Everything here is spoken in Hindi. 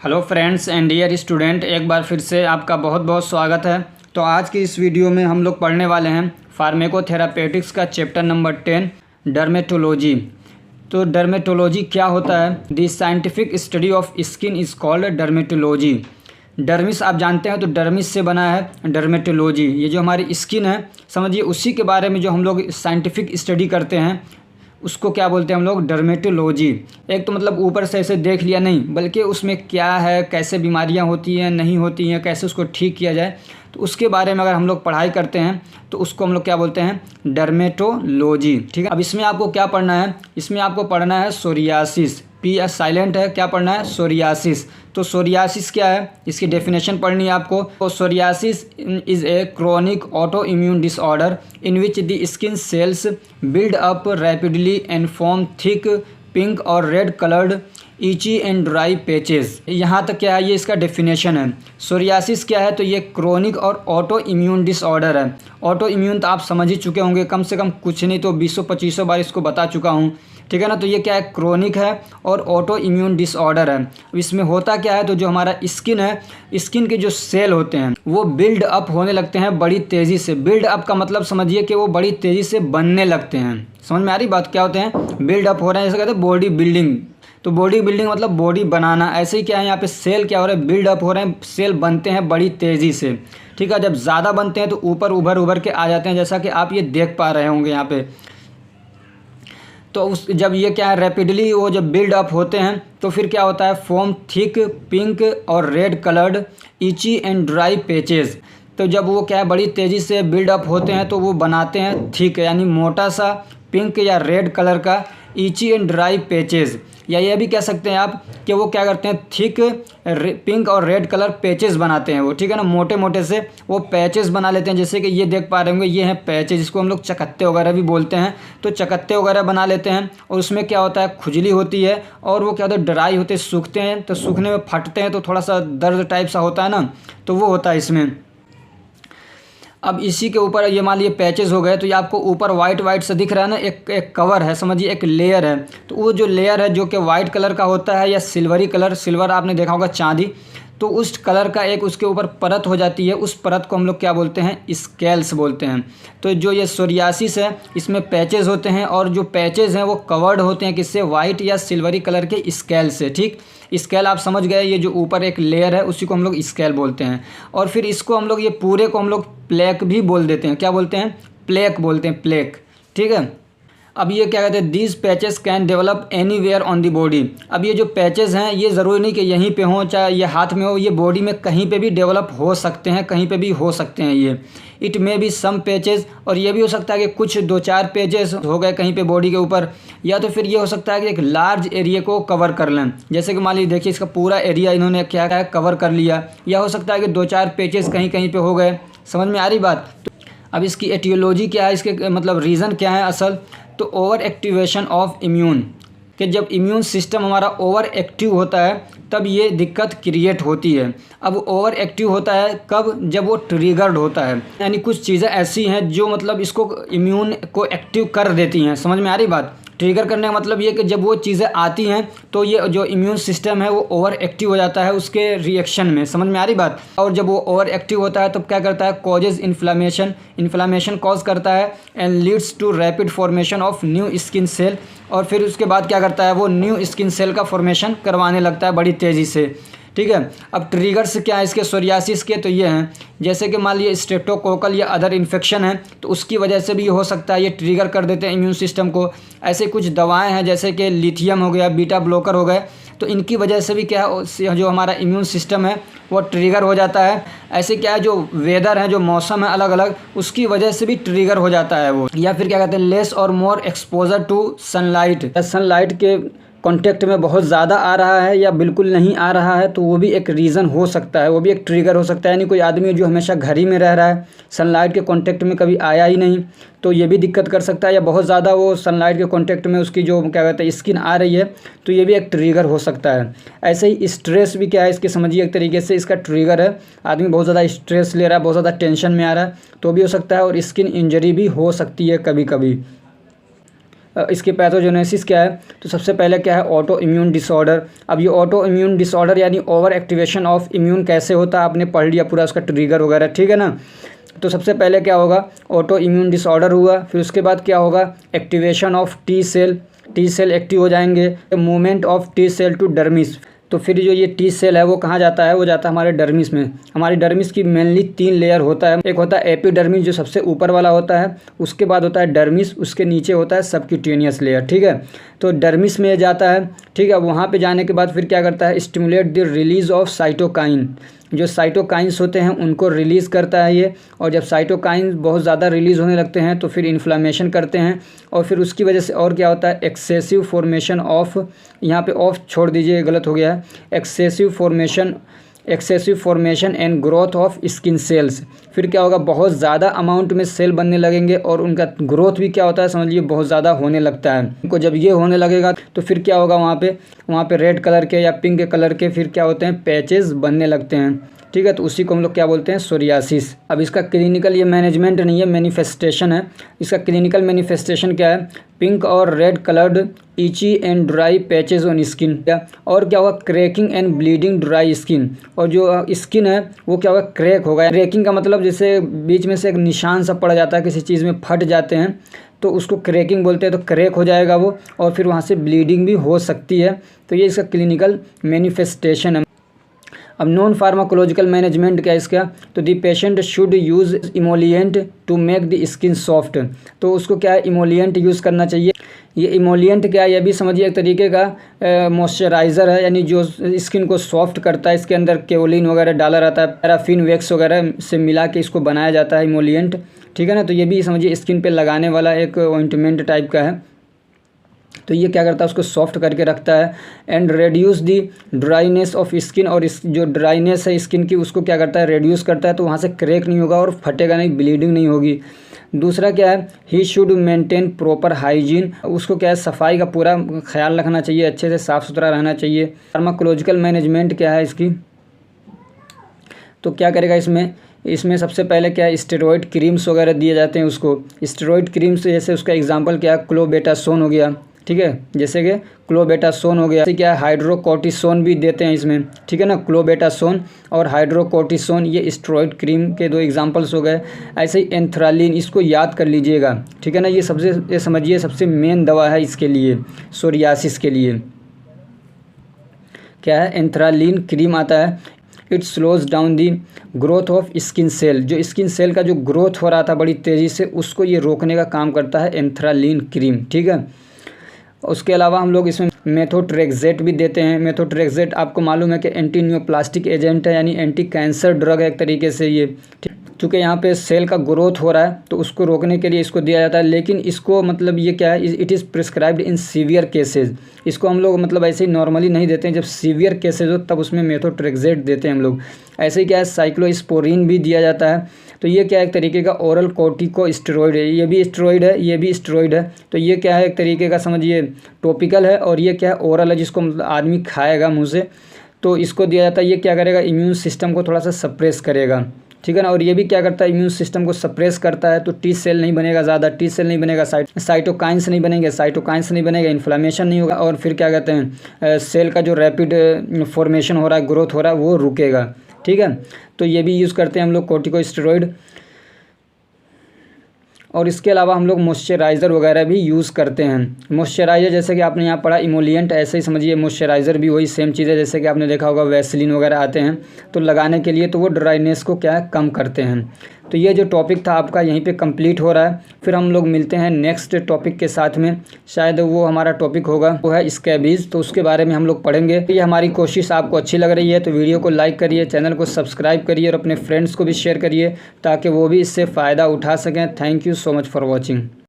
Hello friends and dear student, एक बार फिर से आपका बहुत बहुत स्वागत है। तो आज की इस वीडियो में हम लोग पढ़ने वाले हैं फार्मेकोथेरापेटिक्स का चैप्टर नंबर 10 डर्मेटोलॉजी। तो डर्मेटोलॉजी क्या होता है? The scientific study of skin is called dermatology. Dermis आप जानते हैं, तो डर्मिस से बना है डर्मेटोलॉजी। ये जो हमारी स्किन है, समझिए उसी के बारे में जो हम लोग साइंटिफिक स्टडी करते हैं उसको क्या बोलते हैं हम लोग? डर्मेटोलॉजी। एक तो मतलब ऊपर से ऐसे देख लिया नहीं, बल्कि उसमें क्या है, कैसे बीमारियां होती हैं, नहीं होती हैं, कैसे उसको ठीक किया जाए, तो उसके बारे में अगर हम लोग पढ़ाई करते हैं तो उसको हम लोग क्या बोलते हैं? डर्मेटोलॉजी। ठीक है। अब इसमें आपको क्या पढ़ना है? इसमें आपको पढ़ना है सोरियासिस। पी एस साइलेंट है, क्या पढ़ना है? सोरियासिस। तो सोरियासिस क्या है, इसकी डेफिनेशन पढ़नी है आपको। तो psoriasis is a chronic auto immune disorder in which the skin cells build up rapidly and form thick pink और रेड कलर्ड ईची एंड ड्राई पैचेस। यहाँ तक क्या है, ये इसका डेफिनेशन है। सोरियासिस क्या है? तो ये क्रोनिक और ऑटो इम्यून डिसऑर्डर है। ऑटो इम्यून तो आप समझ ही चुके होंगे, कम से कम कुछ नहीं तो 20-25 बार इसको बता चुका हूँ। ठीक है ना। तो ये क्या है? क्रोनिक है और ऑटो इम्यून डिसऑर्डर है। इसमें होता क्या है, तो जो हमारा स्किन है, स्किन के जो सेल होते हैं वो बिल्ड अप होने लगते हैं बड़ी तेज़ी से। बिल्ड अप का मतलब समझिए कि वो बड़ी तेज़ी से बनने लगते हैं। समझ में आ रही बात? क्या होते हैं? बिल्ड अप हो रहे हैं, जैसे कहते हैं बॉडी बिल्डिंग। तो बॉडी बिल्डिंग मतलब बॉडी बनाना। ऐसे ही क्या है, यहाँ पे सेल क्या हो रहा है? बिल्ड अप हो रहे हैं, सेल बनते हैं बड़ी तेज़ी से। ठीक है। जब ज़्यादा बनते हैं तो ऊपर उभर के आ जाते हैं, जैसा कि आप ये देख पा रहे होंगे यहाँ पे। तो जब ये क्या है, रैपिडली वो जब बिल्ड अप होते हैं तो फिर क्या होता है? फॉर्म थिक पिंक और रेड कलर्ड ईची एंड ड्राई पैचेस। तो जब वो क्या है, बड़ी तेज़ी से बिल्ड अप होते हैं तो वो बनाते हैं थिक यानी मोटा सा पिंक या रेड कलर का ईची एंड ड्राई पैचेस। या ये भी कह सकते हैं आप कि वो क्या करते हैं, थिक पिंक और रेड कलर पैचेस बनाते हैं वो। ठीक है ना। मोटे मोटे से वो पैचेस बना लेते हैं, जैसे कि ये देख पा रहे होंगे, ये हैं पैचेस, जिसको हम लोग चकत्ते वगैरह भी बोलते हैं। तो चकत्ते वगैरह बना लेते हैं और उसमें क्या होता है, खुजली होती है और वो क्या होता है, ड्राई होते, सूखते हैं। तो सूखने में फटते हैं तो थोड़ा सा दर्द टाइप सा होता है ना, तो वो होता है इसमें। अब इसी के ऊपर ये मान लीजिए पैचेस हो गए, तो ये आपको ऊपर वाइट वाइट सा दिख रहा है ना, एक कवर है, समझिए एक लेयर है। तो वो जो लेयर है जो कि वाइट कलर का होता है या सिल्वरी कलर, सिल्वर आपने देखा होगा चांदी, तो उस कलर का एक उसके ऊपर परत हो जाती है। उस परत को हम लोग क्या बोलते हैं? स्केल्स बोलते हैं। तो जो ये सोरियासिस है, इसमें पैचेस होते हैं और जो पैचेस हैं वो कवर्ड होते हैं किससे? वाइट या सिल्वरी कलर के स्केल से। ठीक। स्केल आप समझ गए, ये जो ऊपर एक लेयर है उसी को हम लोग स्केल बोलते हैं। और फिर इसको हम लोग, ये पूरे को हम लोग प्लेक भी बोल देते हैं। क्या बोलते हैं? प्लेक बोलते हैं, प्लेक। ठीक है। अब ये क्या कहते हैं, these patches can develop anywhere on the body. अब ये जो पैचेस हैं ये ज़रूरी नहीं कि यहीं पे हों, चाहे ये हाथ में हो, ये बॉडी में कहीं पे भी डेवलप हो सकते हैं, कहीं पे भी हो सकते हैं ये। It may be some patches, और ये भी हो सकता है कि कुछ 2-4 पैचेस हो गए कहीं पे बॉडी के ऊपर, या तो फिर ये हो सकता है कि एक लार्ज एरिया को कवर कर लें। जैसे कि मान लीजिए देखिए, इसका पूरा एरिया इन्होंने क्या है, कवर कर लिया। या हो सकता है कि 2-4 पैचेस कहीं कहीं पे हो गए। समझ में आ रही बात? अब इसकी एटियोलॉजी क्या है, इसके मतलब रीज़न क्या है असल? तो ओवर एक्टिवेशन ऑफ इम्यून, कि जब इम्यून सिस्टम हमारा ओवर एक्टिव होता है तब ये दिक्कत क्रिएट होती है। अब ओवर एक्टिव होता है कब? जब वो ट्रिगर्ड होता है, यानी कुछ चीज़ें ऐसी हैं जो मतलब इसको इम्यून को एक्टिव कर देती हैं। समझ में आ रही बात? ट्रिगर करने का मतलब ये कि जब वो चीज़ें आती हैं तो ये जो इम्यून सिस्टम है वो ओवर एक्टिव हो जाता है उसके रिएक्शन में। समझ में आ रही बात? और जब वो ओवर एक्टिव होता है तो क्या करता है? कॉजेज इन्फ्लामेशन, इन्फ्लामेशन कॉज करता है and leads to rapid formation of new skin cell. और फिर उसके बाद क्या करता है, वो न्यू स्किन सेल का फॉर्मेशन करवाने लगता है बड़ी तेज़ी से। ठीक है। अब ट्रिगर्स क्या है इसके सोरियासिस के? तो ये हैं, जैसे कि मान लीजिए स्ट्रेप्टोकोकल या अदर इन्फेक्शन है तो उसकी वजह से भी हो सकता है, ये ट्रिगर कर देते हैं इम्यून सिस्टम को। ऐसे कुछ दवाएं हैं जैसे कि लिथियम हो गया, बीटा ब्लॉकर हो गए, तो इनकी वजह से भी क्या है, जो हमारा इम्यून सिस्टम है वो ट्रिगर हो जाता है। ऐसे क्या है, जो वेदर है, जो मौसम है अलग अलग, उसकी वजह से भी ट्रिगर हो जाता है वो। या फिर क्या कहते हैं, लेस और more exposure to sunlight, sunlight के कांटेक्ट में बहुत ज़्यादा आ रहा है या बिल्कुल नहीं आ रहा है, तो वो भी एक रीज़न हो सकता है, वो भी एक ट्रिगर हो सकता है। यानी कोई आदमी जो हमेशा घर ही में रह रहा है, सनलाइट के कांटेक्ट में कभी आया ही नहीं, तो ये भी दिक्कत कर सकता है। या बहुत ज़्यादा वो सनलाइट के कांटेक्ट में उसकी जो क्या कहते हैं स्किन आ रही है, तो ये भी एक ट्रिगर हो सकता है। ऐसे ही स्ट्रेस भी क्या है इसके, समझिए एक तरीके से इसका ट्रिगर है। आदमी बहुत ज़्यादा स्ट्रेस ले रहा है, बहुत ज़्यादा टेंशन में आ रहा है, तो भी हो सकता है। और स्किन इंजरी भी हो सकती है कभी कभी। इसकी पैथोजेनेसिस क्या है, तो सबसे पहले क्या है ऑटो इम्यून डिसऑर्डर। अब ये ऑटो इम्यून डिसऑर्डर यानी ओवर एक्टिवेशन ऑफ इम्यून कैसे होता है आपने पढ़ लिया पूरा उसका ट्रिगर वगैरह, ठीक है ना। तो सबसे पहले क्या होगा, ऑटो इम्यून डिसऑर्डर हुआ, फिर उसके बाद क्या होगा, activation of T cell active हो जाएंगे, movement of T cell to dermis. तो फिर जो ये टी सेल है वो कहाँ जाता है, वो जाता है हमारे डर्मिस में। हमारी डर्मिस की मेनली 3 लेयर होता है, एक होता है एपिडर्मिस जो सबसे ऊपर वाला होता है, उसके बाद होता है डर्मिस, उसके नीचे होता है सबक्यूटेनियस लेयर, ठीक है। तो डर्मिस में जाता है, ठीक है। वहाँ पे जाने के बाद फिर क्या करता है, stimulate the release of cytokine, जो साइटोकाइंस होते हैं उनको रिलीज़ करता है ये। और जब साइटोकाइंस बहुत ज़्यादा रिलीज़ होने लगते हैं तो फिर इन्फ्लामेशन करते हैं, और फिर उसकी वजह से और क्या होता है, एक्सेसिव फॉर्मेशन ऑफ, यहाँ पे ऑफ छोड़ दीजिए गलत हो गया है, excessive formation and growth of skin cells. फिर क्या होगा, बहुत ज़्यादा अमाउंट में सेल बनने लगेंगे और उनका ग्रोथ भी क्या होता है समझिए बहुत ज़्यादा होने लगता है उनको। जब ये होने लगेगा तो फिर क्या होगा, वहाँ पे रेड कलर के या पिंक कलर के फिर क्या होते हैं, पैचेस बनने लगते हैं, ठीक है। तो उसी को हम लोग क्या बोलते हैं, सोरियासिस। अब इसका क्लिनिकल ये मैनेजमेंट नहीं है, मैनिफेस्टेशन है। इसका क्लिनिकल मैनिफेस्टेशन क्या है, पिंक और red coloured itchy and dry patches on skin. और क्या होगा, cracking and bleeding dry skin, और जो स्किन है वो क्या होगा, क्रैक होगा। क्रैकिंग का मतलब जैसे बीच में से एक निशान सा पड़ जाता है, किसी चीज़ में फट जाते हैं तो उसको क्रैकिंग बोलते हैं। तो क्रैक हो जाएगा वो, और फिर वहाँ से ब्लीडिंग भी हो सकती है। तो ये इसका क्लिनिकल मैनिफेस्टेशन है। अब नॉन फार्माकोलॉजिकल मैनेजमेंट क्या है इसका, तो the patient should use emollient to make the skin soft. तो उसको क्या है, इमोलिएंट यूज़ करना चाहिए। ये इमोलिएंट क्या है, ये भी समझिए एक तरीके का मॉइस्चराइज़र है, यानी जो स्किन को सॉफ्ट करता है। इसके अंदर केओलिन वगैरह डाला रहता है, पैराफिन वैक्स वगैरह से मिला के इसको बनाया जाता है इमोलिएंट, ठीक है ना। तो ये भी समझिए स्किन पे लगाने वाला एक ऑइंटमेंट टाइप का है। तो ये क्या करता है, उसको सॉफ्ट करके रखता है। And reduce the dryness of skin, और इस जो ड्राइनेस है स्किन की उसको क्या करता है, रेड्यूस करता है। तो वहाँ से क्रैक नहीं होगा और फटेगा नहीं, ब्लीडिंग नहीं होगी। दूसरा क्या है, he should maintain proper hygiene, उसको क्या है, सफाई का पूरा ख्याल रखना चाहिए, अच्छे से साफ़ सुथरा रहना चाहिए। फार्माकोलॉजिकल मैनेजमेंट क्या है इसकी, तो क्या करेगा इसमें सबसे पहले क्या है, स्टेरॉइड क्रीम्स वगैरह दिए जाते हैं उसको। स्टेरॉइड क्रीम्स जैसे उसका एग्जांपल क्या है, क्लोबेटासोन हो गया, ठीक है, जैसे कि क्लोबेटासोन हो गया। क्या है, हाइड्रोकोर्टिसोन भी देते हैं इसमें, ठीक है ना। क्लोबेटासोन और हाइड्रोकोर्टिसोन ये स्टेरॉइड क्रीम के 2 एग्जांपल्स हो गए। ऐसे ही एंथ्रालिन, इसको याद कर लीजिएगा, ठीक है ना। ये समझिए सबसे मेन दवा है इसके लिए, सोरियासिस के लिए। क्या है, एंथ्रालिन क्रीम आता है। It slows down the growth of skin cell, जो स्किन सेल का जो ग्रोथ हो रहा था बड़ी तेज़ी से, उसको ये रोकने का काम करता है एंथ्रालिन क्रीम, ठीक है। उसके अलावा हम लोग इसमें मेथोट्रेक्सेट भी देते हैं। मेथोट्रेक्सेट आपको मालूम है कि एंटी न्यूप्लास्टिक एजेंट है, यानी एंटी कैंसर ड्रग है एक तरीके से ये। चूँकि यहाँ पे सेल का ग्रोथ हो रहा है तो उसको रोकने के लिए इसको दिया जाता है। लेकिन इसको मतलब ये क्या है, it is prescribed in severe cases. इसको हम लोग मतलब ऐसे ही नॉर्मली नहीं देते हैं, जब सीवियर केसेज हो तब उसमें मेथोट्रेक्सेट देते हैं हम लोग। ऐसे ही क्या है, साइक्लोस्पोरिन भी दिया जाता है। तो ये क्या है, एक तरीके का ओरल कॉर्टिकोस्टेरॉइड है, ये भी स्टेरॉइड है, ये भी स्टेरॉइड है। तो ये क्या है, एक तरीके का समझिए टॉपिकल है, और ये क्या है, ओरल है, जिसको मतलब आदमी खाएगा मुँह से। तो इसको दिया जाता है। ये क्या करेगा, इम्यून सिस्टम को थोड़ा सा सप्रेस करेगा, ठीक है ना। और ये भी क्या करता है, इम्यून सिस्टम को सप्रेस करता है। तो टी सेल नहीं बनेगा, ज़्यादा टी सेल नहीं बनेगा, साइटोकाइंस नहीं बनेगा, इन्फ्लामेशन नहीं होगा। और फिर क्या कहते हैं, सेल का जो रैपिड फॉर्मेशन हो रहा है, ग्रोथ हो रहा है, वो रुकेगा, ठीक है। तो ये भी यूज़ करते हैं हम लोग कॉर्टिकोस्टेरॉइड। और इसके अलावा हम लोग मॉइस्चराइज़र वगैरह भी यूज़ करते हैं। मॉइस्चराइज़र जैसे कि आपने यहाँ पढ़ा इमोलिएंट, ऐसे ही समझिए मॉइस्चराइज़र भी वही सेम चीज़ है। जैसे कि आपने देखा होगा वैसलीन वगैरह आते हैं तो लगाने के लिए, तो वो ड्राइनेस को क्या है, कम करते हैं। तो ये जो टॉपिक था आपका यहीं पे कंप्लीट हो रहा है। फिर हम लोग मिलते हैं नेक्स्ट टॉपिक के साथ में, शायद वो हमारा टॉपिक होगा वो है स्कैबीज़, तो उसके बारे में हम लोग पढ़ेंगे। ये हमारी कोशिश आपको अच्छी लग रही है तो वीडियो को लाइक करिए, चैनल को सब्सक्राइब करिए और अपने फ्रेंड्स को भी शेयर करिए ताकि वो भी इससे फ़ायदा उठा सकें। Thank you so much for watching.